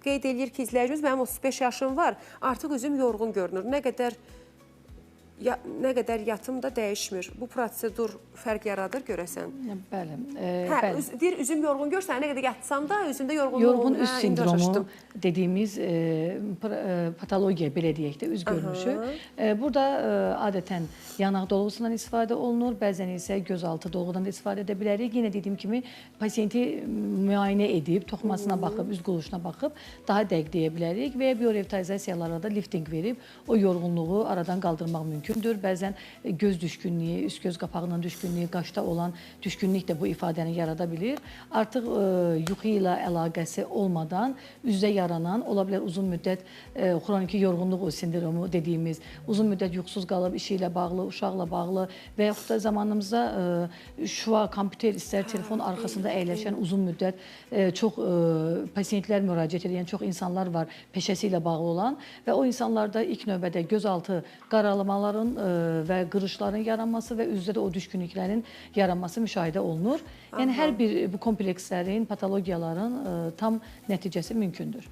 qeyd edir ki, izləyicimiz, mənim 35 yaşım var, artıq üzüm yorğun görünür. Nə qədər yatım da dəyişmir. Bu prosedur fərq yaradır görəsən? Bəli. Deyir, üzüm yorğun görsən, nə qədər yatsam da üzümdə yorğunluq Yorğun üz sindromu dediyimiz patologiya, belə deyək də, üz görünüşü. Burada adətən yanaq dolğusundan istifadə olunur, bəzən isə gözaltı dolğudan da istifadə edə bilərik. Yenə dediyim kimi, pasiyenti müayinə edib, toxumasına baxıb, üz quruluşuna baxıb, daha dəqiq deyə bilərik və ya biorevitalizasiyalara da lifting verib, o yorğunluğu aradan qaldırmaq mümkündür. Bəzən göz düşkünlüyü, üst göz qapağının düşkünlüyü, qaşda olan düşkünlük də bu ifadəni yarada bilir. Artıq yuxu ilə əlaqəsi olmadan üzdə yaranan, ola bilər uzun müddət xroniki yorğunluq sindromu dediyimiz, uzun müddət yuxusuz qalıb, işi ilə bağlı, uşaqla bağlı və yaxud da zamanımızda şua, kompüter, istər telefon arxasında əyləşən uzun müddət çox pasiyentlər müraciət edən, çox insanlar var peşəsi ilə bağlı olan və o insanlarda ilk növbədə gözaltı qaralamaların və qırışların yaranması və üzdə də o düşkünlüklərin yaranması müşahidə olunur. Yəni hər bir bu komplekslərin, patologiyaların tam nəticəsi mümkündür.